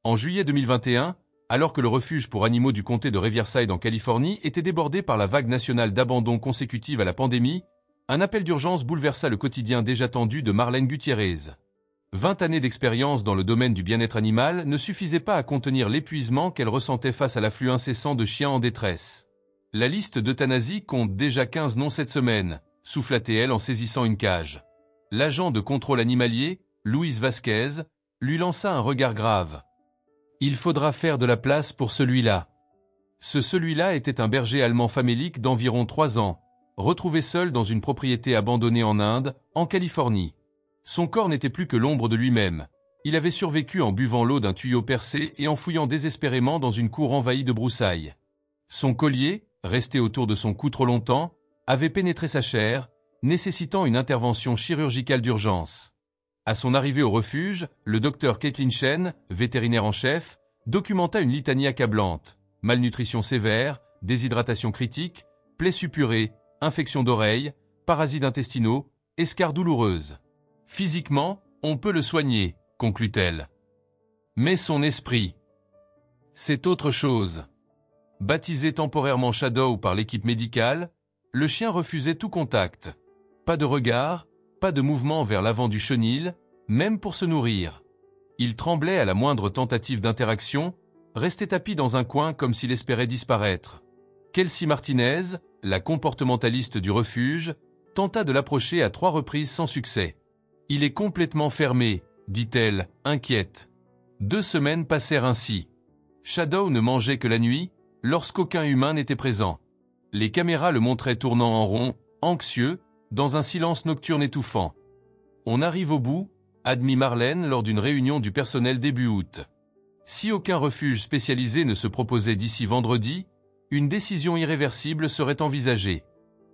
En juillet 2021, alors que le refuge pour animaux du comté de Riverside en Californie était débordé par la vague nationale d'abandon consécutive à la pandémie, un appel d'urgence bouleversa le quotidien déjà tendu de Marlène Gutiérrez. 20 années d'expérience dans le domaine du bien-être animal ne suffisaient pas à contenir l'épuisement qu'elle ressentait face à l'afflux incessant de chiens en détresse. La liste d'euthanasie compte déjà 15 noms cette semaine, souffla-t-elle en saisissant une cage. L'agent de contrôle animalier, Luis Vasquez, lui lança un regard grave. « Il faudra faire de la place pour celui-là. » Celui-là était un berger allemand famélique d'environ 3 ans, retrouvé seul dans une propriété abandonnée en Inde, en Californie. Son corps n'était plus que l'ombre de lui-même. Il avait survécu en buvant l'eau d'un tuyau percé et en fouillant désespérément dans une cour envahie de broussailles. Son collier, resté autour de son cou trop longtemps, avait pénétré sa chair, nécessitant une intervention chirurgicale d'urgence. À son arrivée au refuge, le docteur Caitlin Chen, vétérinaire en chef, documenta une litanie accablante: malnutrition sévère, déshydratation critique, plaies suppurées, infections d'oreilles, parasites intestinaux, escarres douloureuses. Physiquement, on peut le soigner, conclut-elle. Mais son esprit, c'est autre chose. Baptisé temporairement Shadow par l'équipe médicale, le chien refusait tout contact. Pas de regard, pas de mouvement vers l'avant du chenil, même pour se nourrir. Il tremblait à la moindre tentative d'interaction, restait tapi dans un coin comme s'il espérait disparaître. Kelsey Martinez, la comportementaliste du refuge, tenta de l'approcher à 3 reprises sans succès. « Il est complètement fermé », dit-elle, inquiète. 2 semaines passèrent ainsi. Shadow ne mangeait que la nuit, lorsqu'aucun humain n'était présent. Les caméras le montraient tournant en rond, anxieux, dans un silence nocturne étouffant. « On arrive au bout », admit Marlène lors d'une réunion du personnel début août. Si aucun refuge spécialisé ne se proposait d'ici vendredi, une décision irréversible serait envisagée.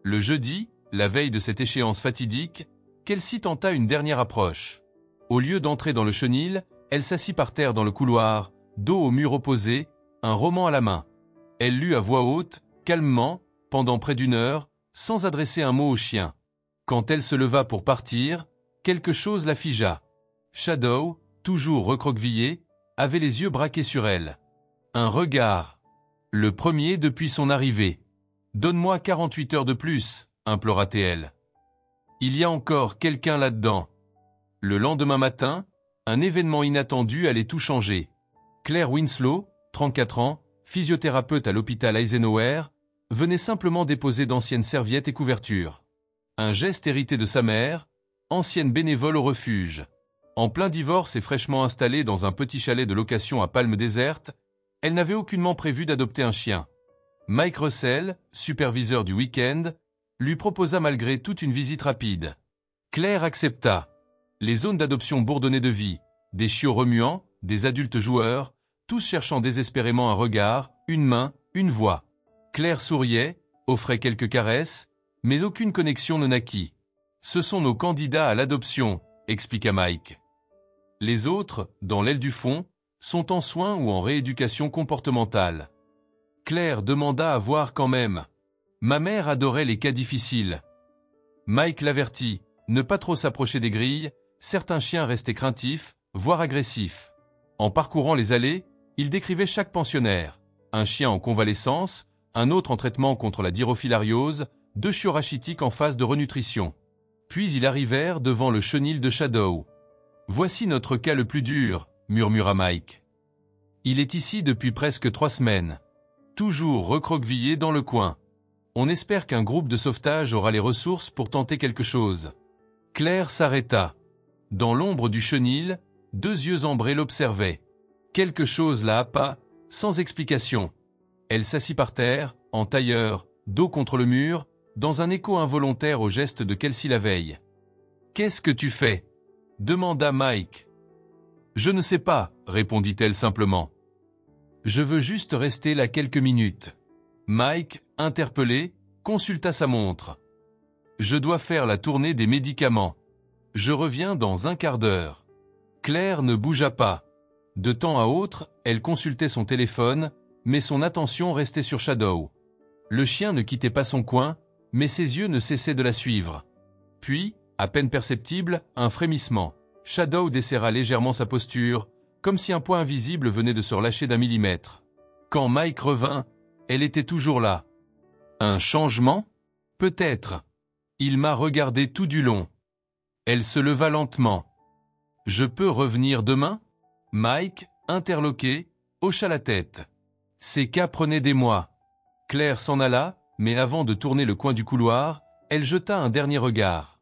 Le jeudi, la veille de cette échéance fatidique, Kelsey tenta une dernière approche. Au lieu d'entrer dans le chenil, elle s'assit par terre dans le couloir, dos au mur opposé, un roman à la main. Elle lut à voix haute, calmement, pendant près d'1 heure, sans adresser un mot au chien. Quand elle se leva pour partir, quelque chose la figea. Shadow, toujours recroquevillé, avait les yeux braqués sur elle. Un regard. Le premier depuis son arrivée. « Donne-moi 48 heures de plus », implora-t-elle. Il y a encore quelqu'un là-dedans. Le lendemain matin, un événement inattendu allait tout changer. Claire Winslow, 34 ans, physiothérapeute à l'hôpital Eisenhower, venait simplement déposer d'anciennes serviettes et couvertures. Un geste hérité de sa mère, ancienne bénévole au refuge. En plein divorce et fraîchement installée dans un petit chalet de location à Palme déserte, elle n'avait aucunement prévu d'adopter un chien. Mike Russell, superviseur du week-end, lui proposa malgré tout une visite rapide. Claire accepta. Les zones d'adoption bourdonnaient de vie, des chiots remuants, des adultes joueurs, tous cherchant désespérément un regard, une main, une voix. Claire souriait, offrait quelques caresses, mais aucune connexion ne naquit. « Ce sont nos candidats à l'adoption », expliqua Mike. Les autres, dans l'aile du fond, sont en soins ou en rééducation comportementale. Claire demanda à voir quand même. Ma mère adorait les cas difficiles. Mike l'avertit, ne pas trop s'approcher des grilles, certains chiens restaient craintifs, voire agressifs. En parcourant les allées, il décrivait chaque pensionnaire. Un chien en convalescence, un autre en traitement contre la dirophilariose, 2 chiots rachitiques en phase de renutrition. Puis ils arrivèrent devant le chenil de Shadow. « Voici notre cas le plus dur », murmura Mike. Il est ici depuis presque 3 semaines. Toujours recroquevillé dans le coin. On espère qu'un groupe de sauvetage aura les ressources pour tenter quelque chose. Claire s'arrêta. Dans l'ombre du chenil, 2 yeux ambrés l'observaient. Quelque chose la happa, sans explication. Elle s'assit par terre, en tailleur, dos contre le mur, dans un écho involontaire au geste de Kelsey la veille. « Qu'est-ce que tu fais » demanda Mike. « Je ne sais pas » répondit-elle simplement. « Je veux juste rester là quelques minutes. » Mike, interpellé, consulta sa montre. « Je dois faire la tournée des médicaments. Je reviens dans un quart d'heure. » Claire ne bougea pas. De temps à autre, elle consultait son téléphone, mais son attention restait sur Shadow. Le chien ne quittait pas son coin, mais ses yeux ne cessaient de la suivre. Puis, à peine perceptible, un frémissement. Shadow desserra légèrement sa posture, comme si un poids invisible venait de se relâcher d'un millimètre. Quand Mike revint, elle était toujours là. Un changement? Peut-être. Il m'a regardé tout du long. Elle se leva lentement. Je peux revenir demain? Mike, interloqué, hocha la tête. Ses cas prenaient des mois. Claire s'en alla, mais avant de tourner le coin du couloir, elle jeta un dernier regard.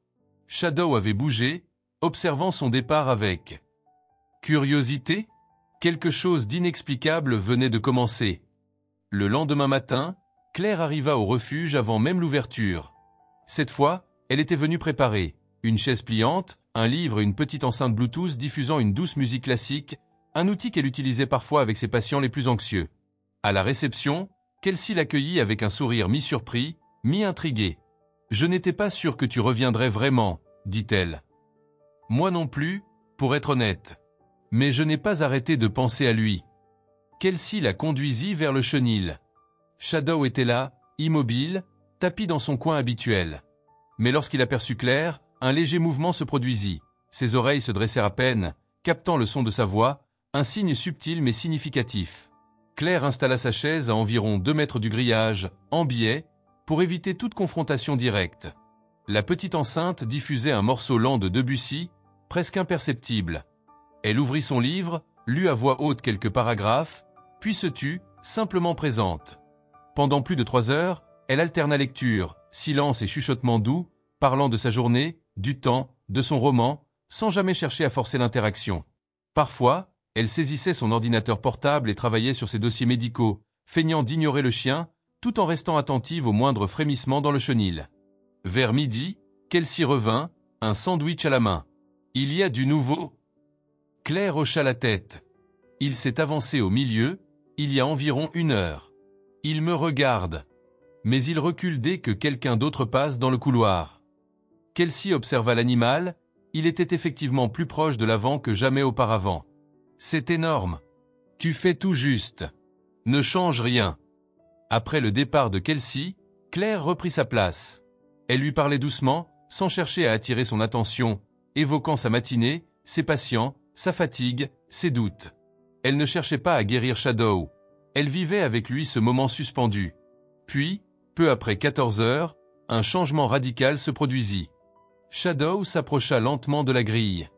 Shadow avait bougé, observant son départ avec curiosité. Quelque chose d'inexplicable venait de commencer. Le lendemain matin, Claire arriva au refuge avant même l'ouverture. Cette fois, elle était venue préparée. Une chaise pliante, un livre et une petite enceinte Bluetooth diffusant une douce musique classique, un outil qu'elle utilisait parfois avec ses patients les plus anxieux. À la réception, Kelsey l'accueillit avec un sourire mi-surpris, mi-intrigué. « Je n'étais pas sûre que tu reviendrais vraiment, » dit-elle. « Moi non plus, pour être honnête. Mais je n'ai pas arrêté de penser à lui. » Kelsey la conduisit vers le chenil. Shadow était là, immobile, tapi dans son coin habituel. Mais lorsqu'il aperçut Claire, un léger mouvement se produisit. Ses oreilles se dressèrent à peine, captant le son de sa voix, un signe subtil mais significatif. Claire installa sa chaise à environ 2 mètres du grillage, en biais, pour éviter toute confrontation directe. La petite enceinte diffusait un morceau lent de Debussy, presque imperceptible. Elle ouvrit son livre, lut à voix haute quelques paragraphes, puis se tut, simplement présente. Pendant plus de 3 heures, elle alterna lecture, silence et chuchotement doux, parlant de sa journée, du temps, de son roman, sans jamais chercher à forcer l'interaction. Parfois, elle saisissait son ordinateur portable et travaillait sur ses dossiers médicaux, feignant d'ignorer le chien, tout en restant attentive au moindre frémissement dans le chenil. Vers midi, Kelsey revint, un sandwich à la main. « Il y a du nouveau ?» Claire hocha la tête. « Il s'est avancé au milieu, il y a environ 1 heure. Il me regarde. Mais il recule dès que quelqu'un d'autre passe dans le couloir. » Kelsey observa l'animal, il était effectivement plus proche de l'avant que jamais auparavant. « C'est énorme. Tu fais tout juste. Ne change rien. » Après le départ de Kelsey, Claire reprit sa place. Elle lui parlait doucement, sans chercher à attirer son attention, évoquant sa matinée, ses patients, sa fatigue, ses doutes. Elle ne cherchait pas à guérir Shadow. Elle vivait avec lui ce moment suspendu. Puis, peu après 14 heures, un changement radical se produisit. Shadow s'approcha lentement de la grille.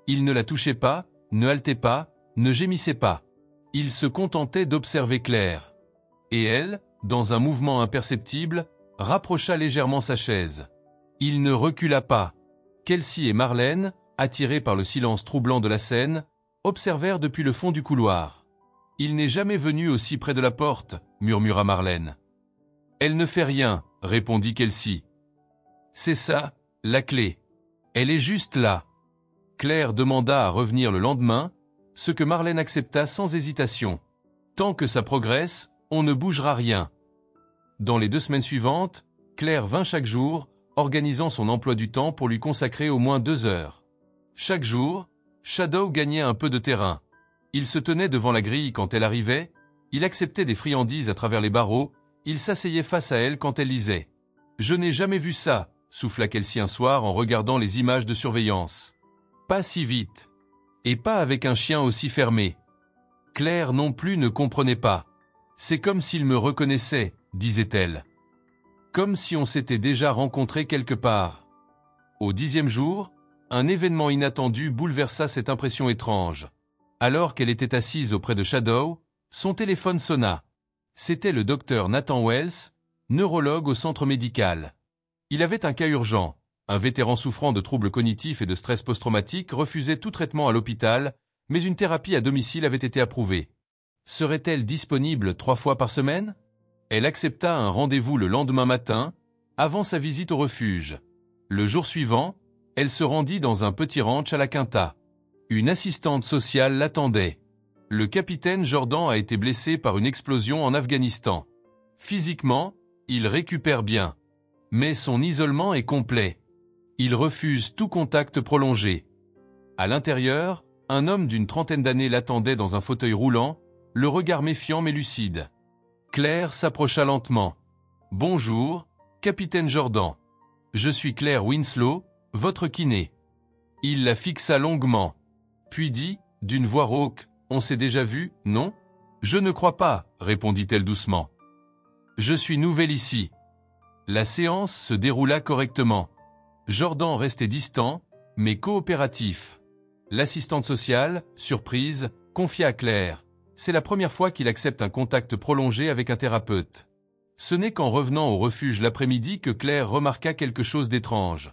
Il ne la touchait pas, ne haletait pas, ne gémissait pas. Il se contentait d'observer Claire. Et elle, dans un mouvement imperceptible, rapprocha légèrement sa chaise. Il ne recula pas. Kelsey et Marlène, attirés par le silence troublant de la scène, observèrent depuis le fond du couloir. « Il n'est jamais venu aussi près de la porte, » murmura Marlène. « Elle ne fait rien, » répondit Kelsey. « C'est ça, la clé. Elle est juste là. » Claire demanda à revenir le lendemain, ce que Marlène accepta sans hésitation. « Tant que ça progresse, on ne bougera rien. » Dans les 2 semaines suivantes, Claire vint chaque jour, organisant son emploi du temps pour lui consacrer au moins 2 heures. Chaque jour, Shadow gagnait un peu de terrain. Il se tenait devant la grille quand elle arrivait, il acceptait des friandises à travers les barreaux, il s'asseyait face à elle quand elle lisait. « Je n'ai jamais vu ça », souffla Kelsey un soir en regardant les images de surveillance. « Pas si vite. Et pas avec un chien aussi fermé. » Claire non plus ne comprenait pas. « C'est comme s'il me reconnaissait », disait-elle. Comme si on s'était déjà rencontrés quelque part. Au 10e jour, un événement inattendu bouleversa cette impression étrange. Alors qu'elle était assise auprès de Shadow, son téléphone sonna. C'était le docteur Nathan Wells, neurologue au centre médical. Il avait un cas urgent. Un vétéran souffrant de troubles cognitifs et de stress post-traumatique refusait tout traitement à l'hôpital, mais une thérapie à domicile avait été approuvée. Serait-elle disponible 3 fois par semaine? Elle accepta un rendez-vous le lendemain matin, avant sa visite au refuge. Le jour suivant, elle se rendit dans un petit ranch à la Quinta. Une assistante sociale l'attendait. Le capitaine Jordan a été blessé par une explosion en Afghanistan. Physiquement, il récupère bien. Mais son isolement est complet. Il refuse tout contact prolongé. À l'intérieur, un homme d'une 30aine d'années l'attendait dans un fauteuil roulant, le regard méfiant mais lucide. Claire s'approcha lentement. « Bonjour, capitaine Jordan. Je suis Claire Winslow, votre kiné. » Il la fixa longuement. Puis dit, D'une voix rauque, « On s'est déjà vu, non ?»« Je ne crois pas, » répondit-elle doucement. « Je suis nouvelle ici. » La séance se déroula correctement. Jordan restait distant, mais coopératif. L'assistante sociale, surprise, confia à Claire. C'est la première fois qu'il accepte un contact prolongé avec un thérapeute. Ce n'est qu'en revenant au refuge l'après-midi que Claire remarqua quelque chose d'étrange.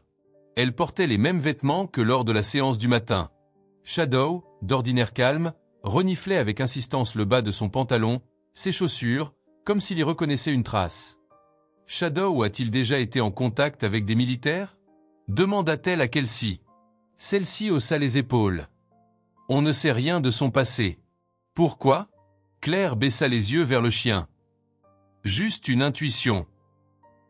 Elle portait les mêmes vêtements que lors de la séance du matin. Shadow, d'ordinaire calme, reniflait avec insistance le bas de son pantalon, ses chaussures, comme s'il y reconnaissait une trace. « Shadow a-t-il déjà été en contact avec des militaires ?» demanda-t-elle à Kelsey. Celle-ci haussa les épaules. « On ne sait rien de son passé. »« Pourquoi ?» Claire baissa les yeux vers le chien. « Juste une intuition. »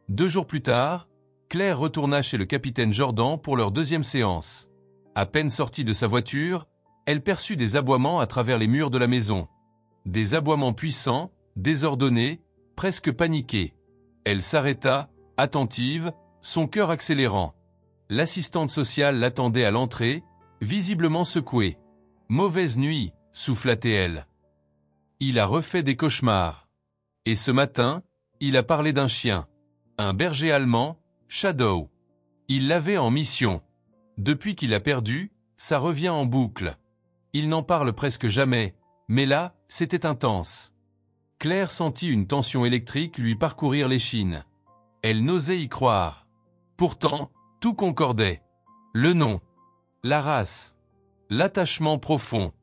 2 jours plus tard, Claire retourna chez le capitaine Jordan pour leur deuxième séance. À peine sortie de sa voiture, elle perçut des aboiements à travers les murs de la maison. Des aboiements puissants, désordonnés, presque paniqués. Elle s'arrêta, attentive, son cœur accélérant. L'assistante sociale l'attendait à l'entrée, visiblement secouée. « Mauvaise nuit », souffla-t-elle. Il a refait des cauchemars. Et ce matin, il a parlé d'un chien. Un berger allemand, Shadow. Il l'avait en mission. Depuis qu'il a perdu, ça revient en boucle. Il n'en parle presque jamais, mais là, c'était intense. Claire sentit une tension électrique lui parcourir l'échine. Elle n'osait y croire. Pourtant, tout concordait. Le nom, la race, l'attachement profond.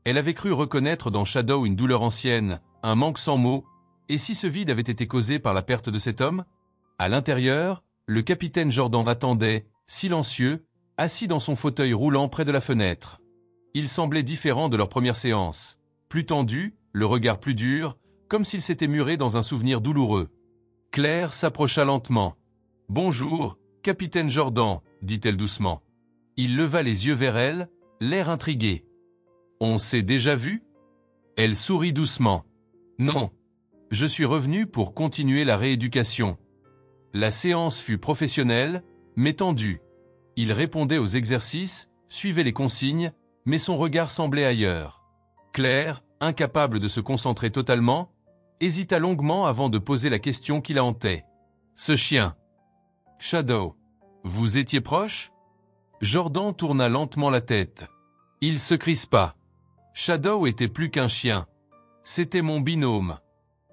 Elle avait cru reconnaître dans Shadow une douleur ancienne, un manque sans mots, et si ce vide avait été causé par la perte de cet homme? À l'intérieur, le capitaine Jordan attendait, silencieux, assis dans son fauteuil roulant près de la fenêtre. Il semblait différent de leur première séance, plus tendu, le regard plus dur, comme s'il s'était muré dans un souvenir douloureux. Claire s'approcha lentement. « Bonjour, capitaine Jordan, » dit-elle doucement. Il leva les yeux vers elle, l'air intrigué. « On s'est déjà vu ?» Elle sourit doucement. « Non. Je suis revenu pour continuer la rééducation. » La séance fut professionnelle, mais tendue. Il répondait aux exercices, suivait les consignes, mais son regard semblait ailleurs. Claire, incapable de se concentrer totalement, hésita longuement avant de poser la question qui la hantait. « Ce chien. Shadow. Vous étiez proche ?» Jordan tourna lentement la tête. Il se crispa. Shadow était plus qu'un chien. C'était mon binôme.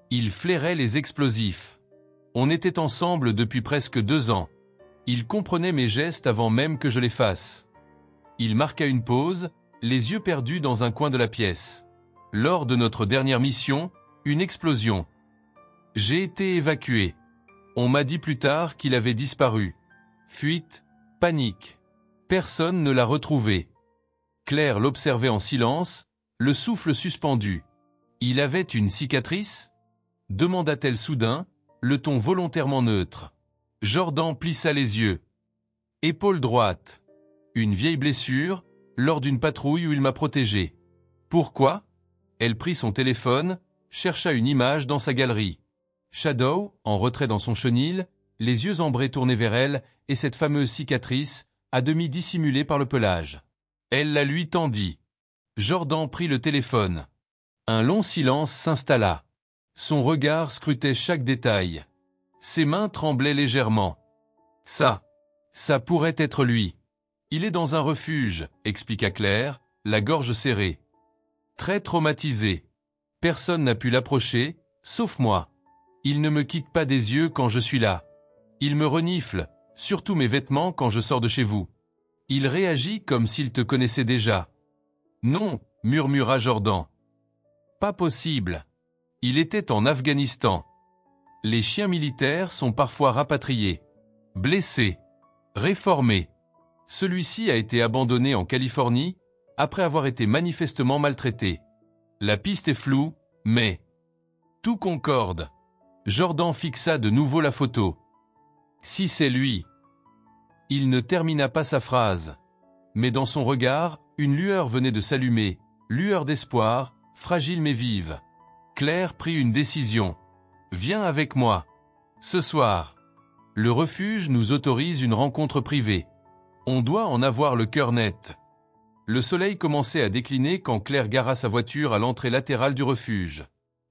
Il flairait les explosifs. On était ensemble depuis presque 2 ans. Il comprenait mes gestes avant même que je les fasse. Il marqua une pause, les yeux perdus dans un coin de la pièce. Lors de notre dernière mission, une explosion. J'ai été évacué. On m'a dit plus tard qu'il avait disparu. Fuite, panique. Personne ne l'a retrouvé. Claire l'observait en silence, le souffle suspendu. Il avait une cicatrice ? demanda-t-elle soudain, le ton volontairement neutre. Jordan plissa les yeux. Épaule droite. Une vieille blessure, lors d'une patrouille où il m'a protégé. Pourquoi ? Elle prit son téléphone, chercha une image dans sa galerie. Shadow, en retrait dans son chenil, les yeux ambrés tournés vers elle, et cette fameuse cicatrice, à demi dissimulée par le pelage. Elle la lui tendit. Jordan prit le téléphone. Un long silence s'installa. Son regard scrutait chaque détail. Ses mains tremblaient légèrement. Ça pourrait être lui. Il est dans un refuge, expliqua Claire, la gorge serrée. Très traumatisé. Personne n'a pu l'approcher, sauf moi. Il ne me quitte pas des yeux quand je suis là. Il me renifle, surtout mes vêtements quand je sors de chez vous. Il réagit comme s'il te connaissait déjà. Non, murmura Jordan. Pas possible. Il était en Afghanistan. Les chiens militaires sont parfois rapatriés, blessés, réformés. Celui-ci a été abandonné en Californie après avoir été manifestement maltraité. La piste est floue, mais tout concorde. Jordan fixa de nouveau la photo. Si c'est lui. Il ne termina pas sa phrase. Mais dans son regard, une lueur venait de s'allumer, lueur d'espoir, fragile mais vive. Claire prit une décision. Viens avec moi. Ce soir. Le refuge nous autorise une rencontre privée. On doit en avoir le cœur net. Le soleil commençait à décliner quand Claire gara sa voiture à l'entrée latérale du refuge.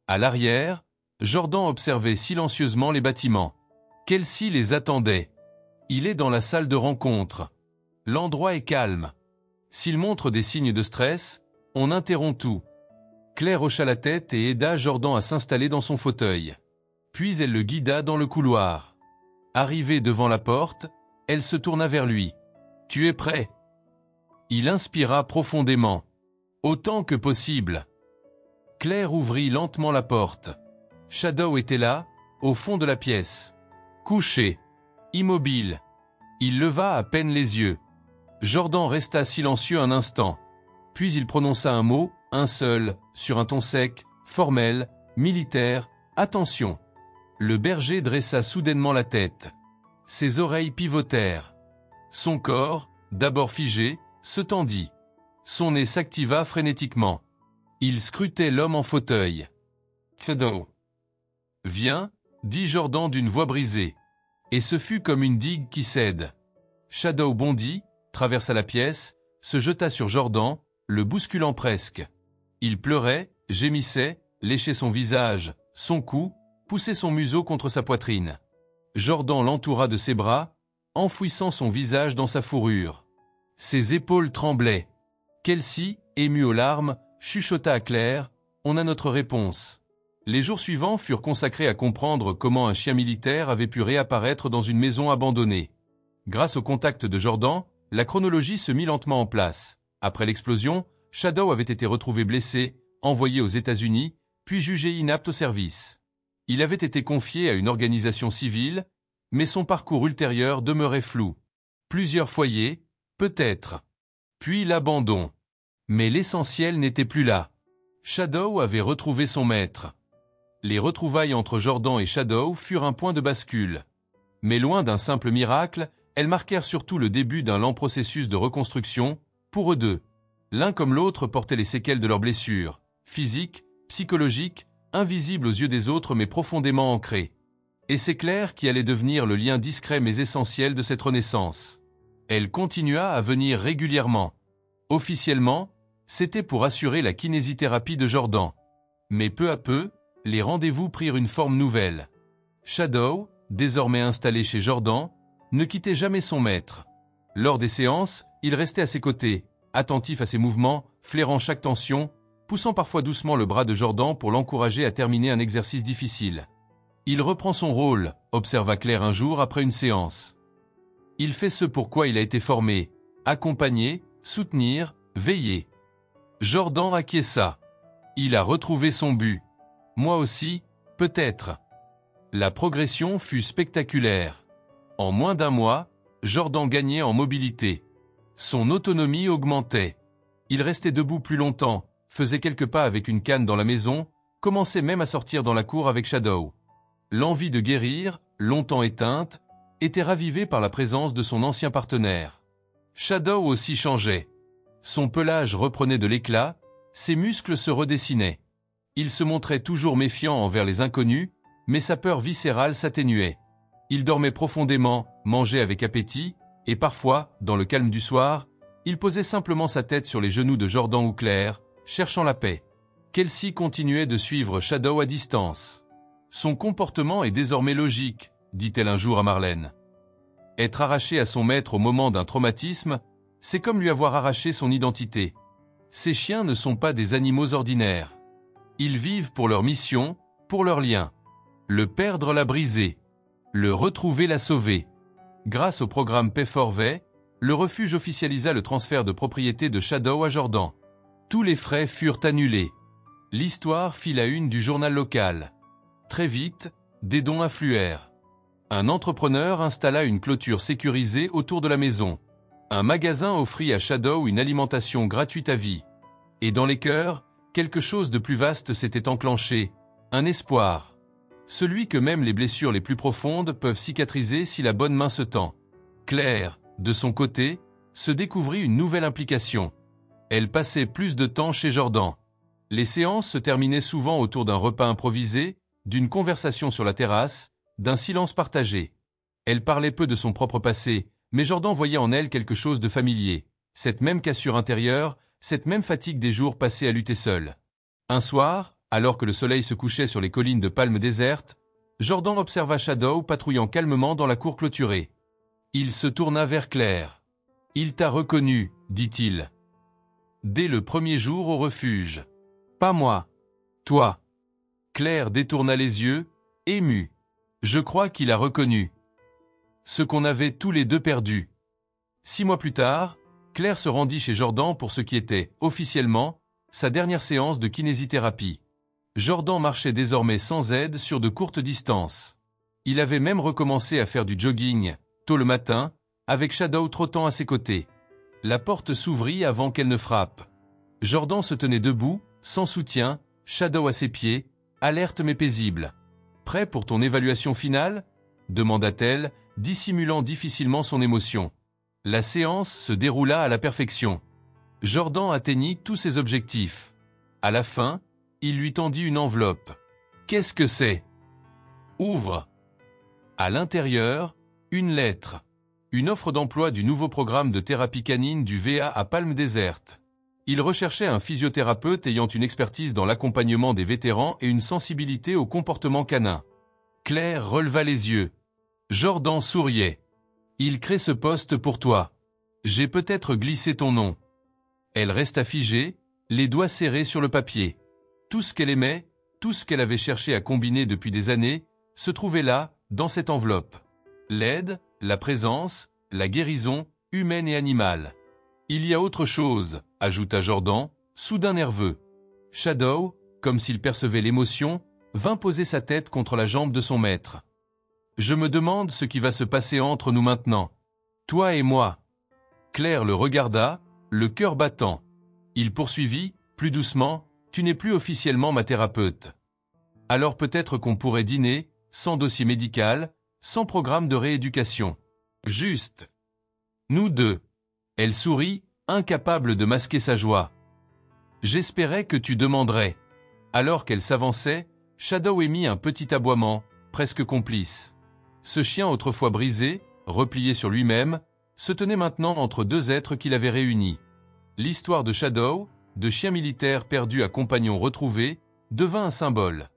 À l'arrière, Jordan observait silencieusement les bâtiments. Kelsey les attendait. Il est dans la salle de rencontre. L'endroit est calme. S'il montre des signes de stress, on interrompt tout. Claire hocha la tête et aida Jordan à s'installer dans son fauteuil. Puis elle le guida dans le couloir. Arrivée devant la porte, elle se tourna vers lui. « Tu es prêt ?» Il inspira profondément. Autant que possible. Claire ouvrit lentement la porte. Shadow était là, au fond de la pièce. Couché. Immobile. Il leva à peine les yeux. Jordan resta silencieux un instant. Puis il prononça un mot, un seul, sur un ton sec, formel, militaire. « Attention !» Le berger dressa soudainement la tête. Ses oreilles pivotèrent. Son corps, d'abord figé, se tendit. Son nez s'activa frénétiquement. Il scrutait l'homme en fauteuil. « Shadow !»« Viens !» dit Jordan d'une voix brisée. Et ce fut comme une digue qui cède. Shadow bondit, traversa la pièce, se jeta sur Jordan, le bousculant presque. Il pleurait, gémissait, léchait son visage, son cou, poussait son museau contre sa poitrine. Jordan l'entoura de ses bras, enfouissant son visage dans sa fourrure. Ses épaules tremblaient. Kelsey, émue aux larmes, chuchota à Claire, « On a notre réponse ». Les jours suivants furent consacrés à comprendre comment un chien militaire avait pu réapparaître dans une maison abandonnée. Grâce au contact de Jordan, la chronologie se mit lentement en place. Après l'explosion, Shadow avait été retrouvé blessé, envoyé aux États-Unis, puis jugé inapte au service. Il avait été confié à une organisation civile, mais son parcours ultérieur demeurait flou. Plusieurs foyers, peut-être. Puis l'abandon. Mais l'essentiel n'était plus là. Shadow avait retrouvé son maître. Les retrouvailles entre Jordan et Shadow furent un point de bascule. Mais loin d'un simple miracle, elles marquèrent surtout le début d'un lent processus de reconstruction, pour eux deux. L'un comme l'autre portaient les séquelles de leurs blessures, physiques, psychologiques, invisibles aux yeux des autres mais profondément ancrées. Et c'est Claire qui allait devenir le lien discret mais essentiel de cette renaissance. Elle continua à venir régulièrement. Officiellement, c'était pour assurer la kinésithérapie de Jordan. Mais peu à peu, les rendez-vous prirent une forme nouvelle. Shadow, désormais installé chez Jordan, ne quittait jamais son maître. Lors des séances, il restait à ses côtés, attentif à ses mouvements, flairant chaque tension, poussant parfois doucement le bras de Jordan pour l'encourager à terminer un exercice difficile. « Il reprend son rôle », observa Claire un jour après une séance. « Il fait ce pour quoi il a été formé, accompagner, soutenir, veiller. » Jordan acquiesça. Il a retrouvé son but. Moi aussi, peut-être. La progression fut spectaculaire. En moins d'un mois, Jordan gagnait en mobilité. Son autonomie augmentait. Il restait debout plus longtemps, faisait quelques pas avec une canne dans la maison, commençait même à sortir dans la cour avec Shadow. L'envie de guérir, longtemps éteinte, était ravivée par la présence de son ancien partenaire. Shadow aussi changeait. Son pelage reprenait de l'éclat, ses muscles se redessinaient. Il se montrait toujours méfiant envers les inconnus, mais sa peur viscérale s'atténuait. Il dormait profondément, mangeait avec appétit, et parfois, dans le calme du soir, il posait simplement sa tête sur les genoux de Jordan ou Claire, cherchant la paix. Kelsey continuait de suivre Shadow à distance. « Son comportement est désormais logique », dit-elle un jour à Marlène. Être arraché à son maître au moment d'un traumatisme, c'est comme lui avoir arraché son identité. Ces chiens ne sont pas des animaux ordinaires. Ils vivent pour leur mission, pour leur lien. Le perdre l'a brisé. Le retrouver l'a sauvé. Grâce au programme Paix Forvet, le refuge officialisa le transfert de propriété de Shadow à Jordan. Tous les frais furent annulés. L'histoire fit la une du journal local. Très vite, des dons affluèrent. Un entrepreneur installa une clôture sécurisée autour de la maison. Un magasin offrit à Shadow une alimentation gratuite à vie. Et dans les cœurs, quelque chose de plus vaste s'était enclenché, un espoir. Celui que même les blessures les plus profondes peuvent cicatriser si la bonne main se tend. Claire, de son côté, se découvrit une nouvelle implication. Elle passait plus de temps chez Jordan. Les séances se terminaient souvent autour d'un repas improvisé, d'une conversation sur la terrasse, d'un silence partagé. Elle parlait peu de son propre passé, mais Jordan voyait en elle quelque chose de familier. cette même cassure intérieure, cette même fatigue des jours passés à lutter seul. Un soir, alors que le soleil se couchait sur les collines de palmes désertes, Jordan observa Shadow patrouillant calmement dans la cour clôturée. Il se tourna vers Claire. « Il t'a reconnu, dit-il. Dès le premier jour au refuge. Pas moi. Toi. » Claire détourna les yeux, émue. « Je crois qu'il a reconnu. Ce qu'on avait tous les deux perdu. » 6 mois plus tard, Claire se rendit chez Jordan pour ce qui était, officiellement, sa dernière séance de kinésithérapie. Jordan marchait désormais sans aide sur de courtes distances. Il avait même recommencé à faire du jogging, tôt le matin, avec Shadow trottant à ses côtés. La porte s'ouvrit avant qu'elle ne frappe. Jordan se tenait debout, sans soutien, Shadow à ses pieds, alerte mais paisible. « Prêt pour ton évaluation finale ?» demanda-t-elle, dissimulant difficilement son émotion. La séance se déroula à la perfection. Jordan atteignit tous ses objectifs. À la fin, il lui tendit une enveloppe. « Qu'est-ce que c'est ?»« Ouvre !» À l'intérieur, une lettre. Une offre d'emploi du nouveau programme de thérapie canine du VA à Palmes Désertes. Il recherchait un physiothérapeute ayant une expertise dans l'accompagnement des vétérans et une sensibilité au comportement canin. Claire releva les yeux. Jordan souriait. « Il crée ce poste pour toi. J'ai peut-être glissé ton nom. » Elle resta figée, les doigts serrés sur le papier. Tout ce qu'elle aimait, tout ce qu'elle avait cherché à combiner depuis des années, se trouvait là, dans cette enveloppe. L'aide, la présence, la guérison, humaine et animale. « Il y a autre chose », ajouta Jordan, soudain nerveux. Shadow, comme s'il percevait l'émotion, vint poser sa tête contre la jambe de son maître. « Je me demande ce qui va se passer entre nous maintenant. Toi et moi. » Claire le regarda, le cœur battant. Il poursuivit, plus doucement, « Tu n'es plus officiellement ma thérapeute. Alors peut-être qu'on pourrait dîner, sans dossier médical, sans programme de rééducation. Juste. Nous deux. » Elle sourit, incapable de masquer sa joie. « J'espérais que tu demanderais. » Alors qu'elle s'avançait, Shadow émit un petit aboiement, presque complice. Ce chien autrefois brisé, replié sur lui-même, se tenait maintenant entre deux êtres qu'il avait réunis. L'histoire de Shadow, de chien militaire perdu à compagnon retrouvé, devint un symbole.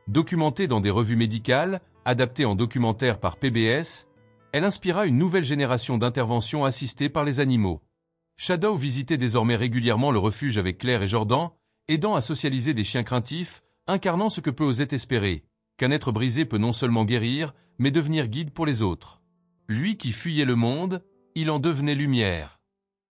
Documentée dans des revues médicales, adaptée en documentaire par PBS, elle inspira une nouvelle génération d'interventions assistées par les animaux. Shadow visitait désormais régulièrement le refuge avec Claire et Jordan, aidant à socialiser des chiens craintifs, incarnant ce que peut oser espérer, qu'un être brisé peut non seulement guérir, mais devenir guide pour les autres. Lui qui fuyait le monde, il en devenait lumière.